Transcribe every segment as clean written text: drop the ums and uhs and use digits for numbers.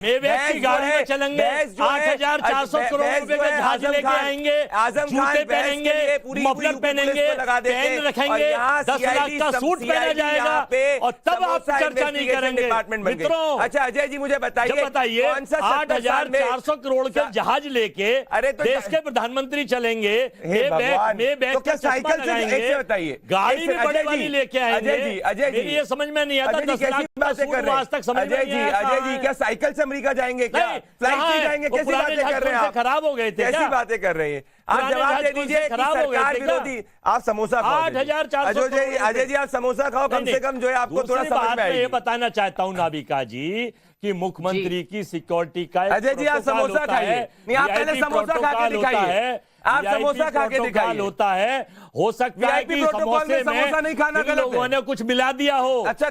Maybach की गाड़ी में चलेंगे, 8,400 करोड़ रुपए का जहाज लेके आएंगे, जूते पहनेंगे, मफलर पहनेंगे, पेन रखेंगे, 10 लाख का सूट पहना जाएगा और तब आप चर्चा नहीं करेंगे मित्रों। अच्छा अजय जी मुझे बताइए 8,400 करोड़ के जहाज लेके देश के प्रधानमंत्री चलेंगे, मेबैक का चश्मा लगाएंगे, बताइए गाड़ी भी बड़ी वाली लेके आएंगे। अजय जी ये समझ में नहीं आता, 10 लाख का सूट आज तक समझ में नहीं आया। अजय जी क्या साइकिल से अमरीका जाएंगे, क्या फ्लाइट से जाएंगे? कैसी बातें कर रहे हैं आप? खराब हो गए थे, कैसी बातें कर रहे हैं आप? जवाब दे दीजिए। सरकार विरोधी आप समोसा खाओ, 8,400। अजय जी आप समोसा खाओ, कम से कम जो है आपको थोड़ा समझ में आएगी। ये बताना चाहता हूं नाबिका जी कि मुख्यमंत्री की सिक्योरिटी का अजय जी आप समोसा खाइए, नहीं आप पहले समोसा खा के दिखाइए, आप समोसा खा के दिखाइए। होता है, हो सकता है कि समोसे में समोसा नहीं खाना गलत लोगों ने कुछ मिला दिया हो। अच्छा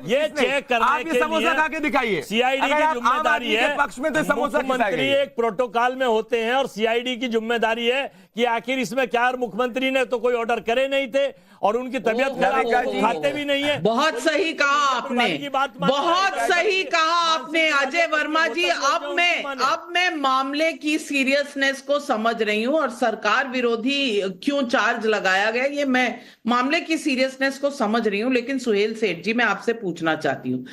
ये चेक करने के लिए समोसा खा के दिखाइए। सीआईडी की जिम्मेदारी है, पक्ष में तो समोसा मुख्यमंत्री एक प्रोटोकॉल में होते हैं और सीआईडी की जिम्मेदारी है कि आखिर इसमें क्या, मुख्यमंत्री ने तो कोई ऑर्डर करे नहीं थे और उनकी तबीयत खराब, खाते भी नहीं है। बहुत सही कहा आपने, बहुत सही कहा आपने अजय वर्मा जी। अब मैं मामले की सीरियसनेस को समझ रही हूं और सरकार विरोधी क्यों चार्ज लगाया गया, ये मैं मामले की सीरियसनेस को समझ रही हूं। लेकिन सुहेल सेठ जी मैं आपसे पूछना चाहती हूं,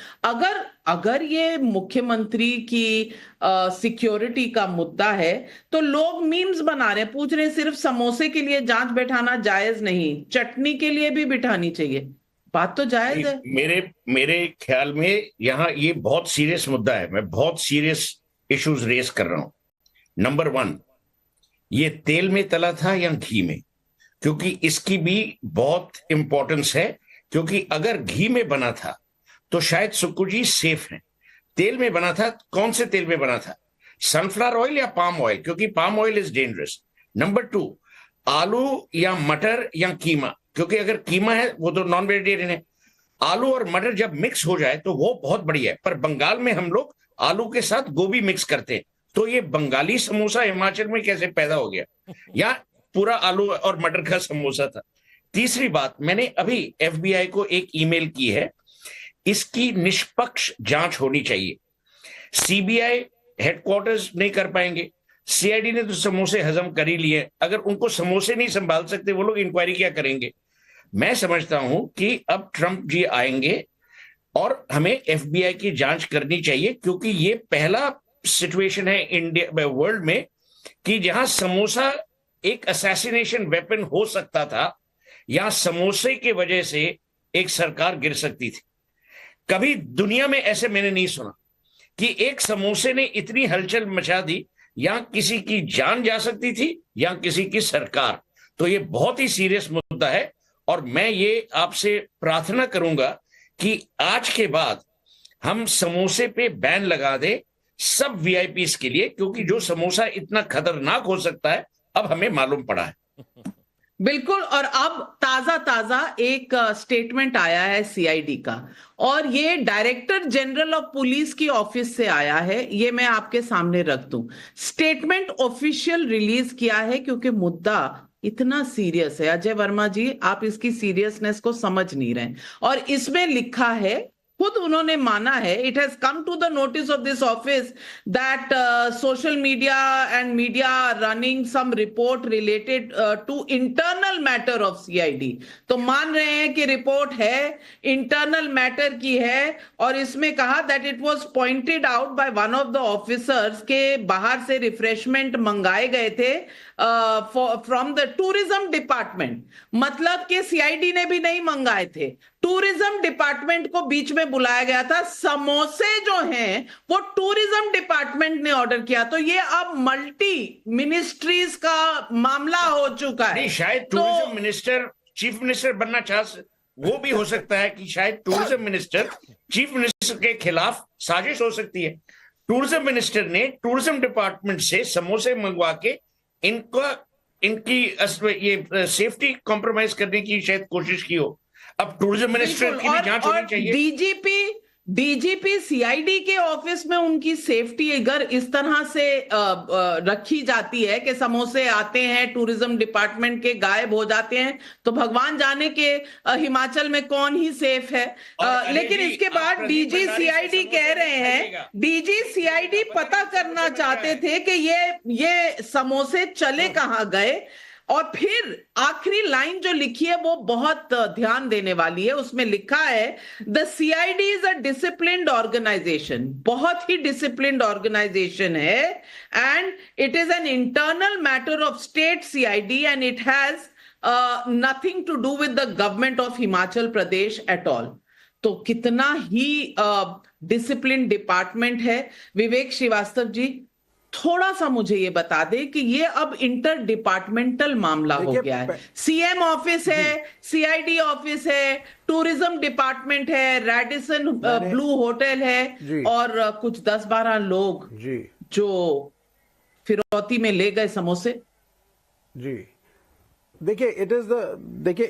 अगर ये मुख्यमंत्री की सिक्योरिटी का मुद्दा है तो लोग मीम्स बना रहे हैं, पूछ रहे हैं सिर्फ समोसे के लिए जांच बैठाना जायज नहीं, चटनी के लिए भी बिठानी चाहिए। बात तो जायज है। मेरे ख्याल में यहाँ ये बहुत सीरियस मुद्दा है। मैं बहुत सीरियस इश्यूज रेस कर रहा हूं। नंबर 1, ये तेल में तला था या घी में, क्योंकि इसकी भी बहुत इंपॉर्टेंस है। क्योंकि अगर घी में बना था तो शायद सुक्कू जी सेफ हैं। तेल में बना था, कौन से तेल में बना था, सनफ्लावर ऑयल या पाम ऑयल, क्योंकि palm oil is dangerous. Number 2, आलू या मटर या कीमा, क्योंकि अगर कीमा है वो तो नॉन वेजिटेरियन है। आलू और मटर जब मिक्स हो जाए तो वो बहुत बढ़िया है, पर बंगाल में हम लोग आलू के साथ गोभी मिक्स करते हैं, तो ये बंगाली समोसा हिमाचल में कैसे पैदा हो गया, या पूरा आलू और मटर का समोसा था। तीसरी बात, मैंने अभी एफबीआई को एक ईमेल की है, इसकी निष्पक्ष जांच होनी चाहिए। सीबीआई हेडक्वार्टर्स नहीं कर पाएंगे, सीआईडी ने तो समोसे हजम कर ही लिए, अगर उनको समोसे नहीं संभाल सकते वो लोग इंक्वायरी क्या करेंगे। मैं समझता हूं कि अब ट्रंप जी आएंगे और हमें एफबीआई की जांच करनी चाहिए, क्योंकि ये पहला सिचुएशन है इंडिया वर्ल्ड में कि जहां समोसा एक असैसिनेशन वेपन हो सकता था, या समोसे की वजह से एक सरकार गिर सकती थी। कभी दुनिया में ऐसे मैंने नहीं सुना कि एक समोसे ने इतनी हलचल मचा दी, या किसी की जान जा सकती थी या किसी की सरकार। तो ये बहुत ही सीरियस मुद्दा है और मैं ये आपसे प्रार्थना करूंगा कि आज के बाद हम समोसे पे बैन लगा दे सब वीआईपीस के लिए, क्योंकि जो समोसा इतना खतरनाक हो सकता है अब हमें मालूम पड़ा है। बिल्कुल। और अब ताजा एक स्टेटमेंट आया है सीआईडी का, और ये डायरेक्टर जनरल ऑफ पुलिस की ऑफिस से आया है। ये मैं आपके सामने रख दूं। स्टेटमेंट ऑफिशियल रिलीज किया है क्योंकि मुद्दा इतना सीरियस है। अजय वर्मा जी, आप इसकी सीरियसनेस को समझ नहीं रहे। और इसमें लिखा है, खुद उन्होंने माना है, it has come to the notice of this office that social media and media are running some report related to internal matter of CID. तो मान रहे हैं कि रिपोर्ट है, इंटरनल मैटर की है। और इसमें कहा that it was pointed out by one of the officers के बाहर से रिफ्रेशमेंट मंगाए गए थे फ्रॉम द टूरिज्म डिपार्टमेंट। मतलब कि सीआईडी ने भी नहीं मंगाए थे, टूरिज्म डिपार्टमेंट को बीच में बुलाया गया था। समोसे जो हैं वो टूरिज्म डिपार्टमेंट ने ऑर्डर किया। तो ये अब मल्टी मिनिस्ट्रीज का मामला हो चुका है। नहीं, शायद टूरिज्म मिनिस्टर चीफ मिनिस्टर बनना वो भी हो सकता है कि शायद टूरिज्म मिनिस्टर चीफ मिनिस्टर के खिलाफ साजिश हो सकती है। टूरिज्म मिनिस्टर ने टूरिज्म डिपार्टमेंट से समोसे मंगवा के इनकी ये सेफ्टी कॉम्प्रोमाइज करने की शायद कोशिश की हो। अब टूरिज्म मिनिस्टर की भी जांच होनी चाहिए। डीजीपी सीआईडी के ऑफिस में उनकी सेफ्टी अगर इस तरह से रखी जाती है कि समोसे आते हैं, टूरिज्म डिपार्टमेंट के गायब हो जाते हैं, तो भगवान जाने के हिमाचल में कौन ही सेफ है। लेकिन इसके बाद डीजी सीआईडी कह रहे हैं, डीजी सीआईडी पता करना चाहते थे कि ये समोसे चले कहां गए। और फिर आखिरी लाइन जो लिखी है वो बहुत ध्यान देने वाली है। उसमें लिखा है the CID is a disciplined organisation, बहुत ही डिसिप्लिन्ड ऑर्गेनाइजेशन है, and it is an internal matter of state CID and it has nothing to do with the government of Himachal Pradesh at all. तो कितना ही डिसिप्लिन डिपार्टमेंट है। विवेक श्रीवास्तव जी, थोड़ा सा मुझे ये बता दे कि ये अब इंटर डिपार्टमेंटल मामला हो गया है। सीएम ऑफिस है, सीआईडी ऑफिस है, टूरिज्म डिपार्टमेंट है, रेडिसन ब्लू होटल है, और कुछ 10-12 लोग जो फिरौती में ले गए समोसे। जी देखिए, देखिए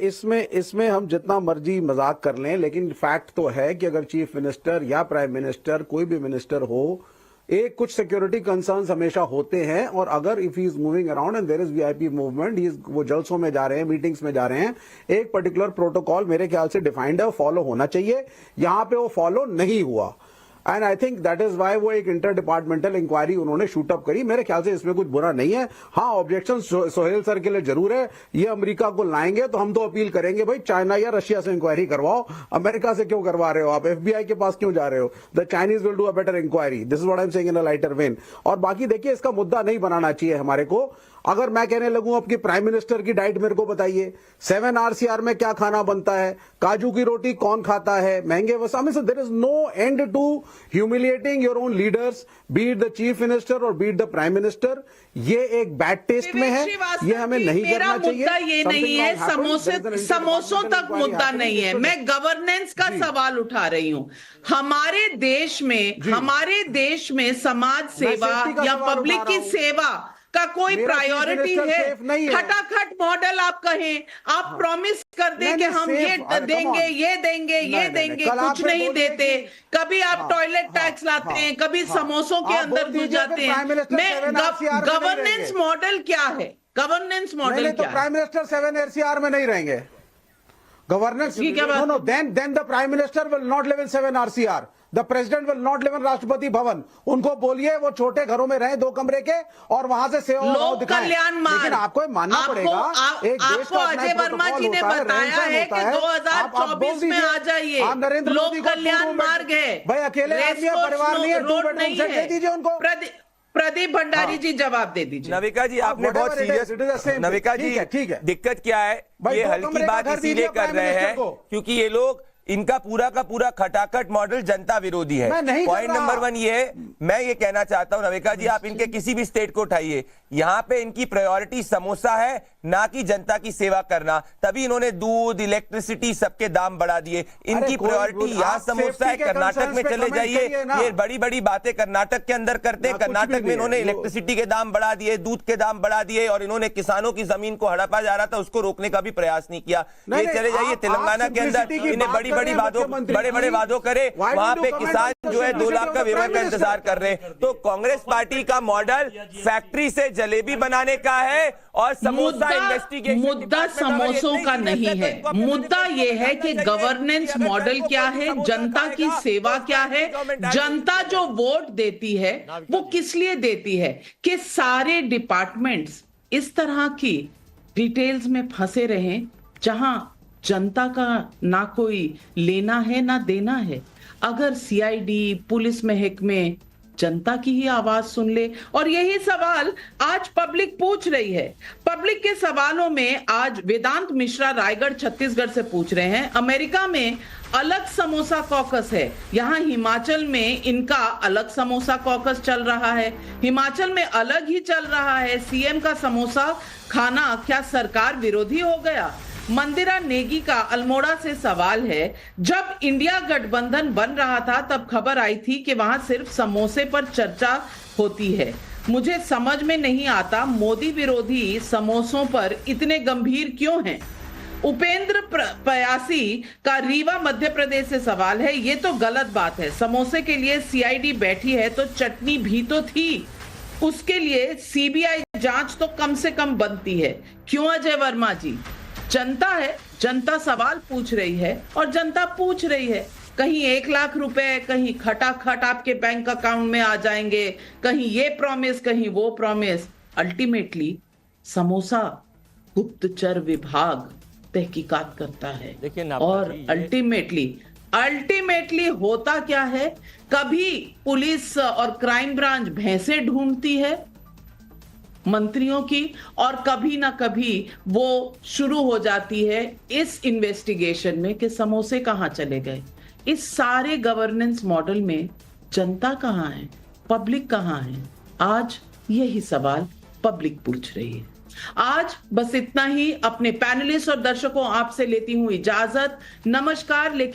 इसमें हम जितना मर्जी मजाक कर लें, लेकिन फैक्ट तो है कि अगर चीफ मिनिस्टर या प्राइम मिनिस्टर कोई भी मिनिस्टर हो, एक कुछ सिक्योरिटी कंसर्न्स हमेशा होते हैं। और अगर if he is moving around and there is VIP movement, वो जलसों में जा रहे हैं, मीटिंग्स में जा रहे हैं, एक पर्टिकुलर प्रोटोकॉल मेरे ख्याल से डिफाइंड है, फॉलो होना चाहिए। यहां पे वो फॉलो नहीं हुआ, and I think that is why वो एक इंटर डिपार्टमेंटल इंक्वायरी उन्होंने शूटअप करी। मेरे ख्याल से इसमें कुछ बुरा नहीं है। हाँ, ऑब्जेक्शन सोहेल सर के लिए जरूर है। ये अमेरिका को लाएंगे तो हम तो अपील करेंगे, भाई चाइना या रशिया से इंक्वायरी करवाओ, अमेरिका से क्यों करवा रहे हो आप, एफबीआई के पास क्यों जा रहे हो। The Chinese will do a better inquiry, this is what I am saying in a lighter vein. और बाकी देखिए, इसका मुद्दा नहीं बनाना चाहिए हमारे को। अगर मैं कहने लगूं अब कि प्राइम मिनिस्टर की डाइट मेरे को बताइए, 7 RCR में क्या खाना बनता है, काजू की रोटी कौन खाता है, महंगे वसामे, so there is no end to humiliating your own leaders, be it the chief minister or be it the prime minister. ये एक बैड टेस्ट में है, ये हमें नहीं करना चाहिए। मुद्दा ये नहीं है, समोसों तक मुद्दा नहीं है, मैं गवर्नेंस का सवाल उठा रही हूं। हमारे देश में समाज सेवा या पब्लिक की सेवा का कोई प्रायोरिटी है? खटाखट मॉडल आप कहें, आप प्रॉमिस कर दें कि हम ये देंगे, ये देंगे, ये देंगे, कुछ नहीं देते। कभी आप टॉयलेट टैक्स लाते हैं, कभी समोसों के अंदर घुस जाते हैं। गवर्नेंस मॉडल क्या है? गवर्नेंस मॉडल क्या है? प्राइम मिनिस्टर 7 RCR में नहीं रहेंगे। Governance then the prime minister will not live in 7 RCR, the president will not live in Rashtrapati Bhavan. उनको बोलिए वो छोटे घरों में रहे 2 कमरे के, और वहां से सेवा लोक कल्याण मार्ग। लेकिन आपको मानना पड़ेगा, एक देश का अजय वर्मा जी ने बताया है कि 2024 में आ जाइए, लोक कल्याण मार्ग है भाई, अकेले आदमी है, परिवार नहीं है, रोड नहीं है। दे दीजिए उनको। प्रदीप भंडारी जी जवाब दे दीजिए। नविका जी, आपने बहुत सीरियस, नविका जी ठीक है, दिक्कत क्या है, ये हल्की बात इसीलिए कर रहे हैं क्योंकि ये लोग, इनका पूरा का पूरा खटाखट मॉडल जनता विरोधी है। पॉइंट नंबर 1 ये, मैं ये कहना चाहता हूं नविका जी, आप इनके किसी भी स्टेट को उठाइए, यहां पे इनकी प्रायोरिटी समोसा है, ना कि जनता की सेवा करना। तभी इन्होंने दूध, इलेक्ट्रिसिटी सबके दाम बढ़ा दिए। इनकी प्रायोरिटी यहाँ समोसा है। कर्नाटक में चले जाइए, ये बड़ी बड़ी बातें कर्नाटक के अंदर करते हैं। कर्नाटक में इन्होंने इलेक्ट्रिसिटी के दाम बढ़ा दिए, दूध के दाम बढ़ा दिए, और इन्होंने किसानों की जमीन को हड़पा जा रहा था उसको रोकने का भी प्रयास नहीं किया। ये चले जाइए तेलंगाना के अंदर, इन्हें बड़ी बड़े वादों करे, वहां पे किसान जो है 2 लाख का बीमा का इंतजार कर रहे हैं। तो कांग्रेस पार्टी का मॉडल फैक्ट्री से जलेबी बनाने का है, और समोसा इन्वेस्टिगेशन। मुद्दा समोसों का नहीं है, मुद्दा यह है कि गवर्नेंस मॉडल क्या है, जनता की सेवा क्या है, जनता जो वोट देती है वो किस लिए देती है। कि सारे डिपार्टमेंट्स इस तरह की डिटेल्स में फंसे रहें जहां जनता का ना कोई लेना है ना देना है। अगर सीआईडी, पुलिस महकमे जनता की ही आवाज सुन ले, और यही सवाल आज पब्लिक पूछ रही है। पब्लिक के सवालों में आज वेदांत मिश्रा रायगढ़ छत्तीसगढ़ से पूछ रहे हैं, अमेरिका में अलग समोसा कॉकस है, यहाँ हिमाचल में इनका अलग समोसा कॉकस चल रहा है, हिमाचल में अलग ही चल रहा है। सीएम का समोसा खाना क्या सरकार विरोधी हो गया? मंदिरा नेगी का अल्मोड़ा से सवाल है, जब इंडिया गठबंधन बन रहा था तब खबर आई थी कि वहां सिर्फ समोसे पर चर्चा होती है। मुझे समझ में नहीं आता मोदी विरोधी समोसों पर इतने गंभीर क्यों हैं। उपेंद्र पयासी का रीवा मध्य प्रदेश से सवाल है, ये तो गलत बात है। समोसे के लिए सीआईडी बैठी है तो चटनी भी तो थी, उसके लिए सीबीआई जांच तो कम से कम बनती है। क्यों अजय वर्मा जी? जनता है, जनता सवाल पूछ रही है और जनता पूछ रही है। कहीं 1 लाख रुपए, कहीं खटाखट आपके बैंक अकाउंट में आ जाएंगे, कहीं ये प्रॉमिस, कहीं वो प्रॉमिस। अल्टीमेटली समोसा गुप्तचर विभाग तहकीकात करता है और अल्टीमेटली होता क्या है, कभी पुलिस और क्राइम ब्रांच भैंसे ढूंढती है मंत्रियों की और कभी ना कभी वो शुरू हो जाती है इस इन्वेस्टिगेशन में कि समोसे कहां चले गए। इस सारे गवर्नेंस मॉडल में जनता कहां है, पब्लिक कहां है? आज यही सवाल पब्लिक पूछ रही है। आज बस इतना ही। अपने पैनलिस्ट और दर्शकों आपसे लेती हूं इजाजत। नमस्कार। लेकिन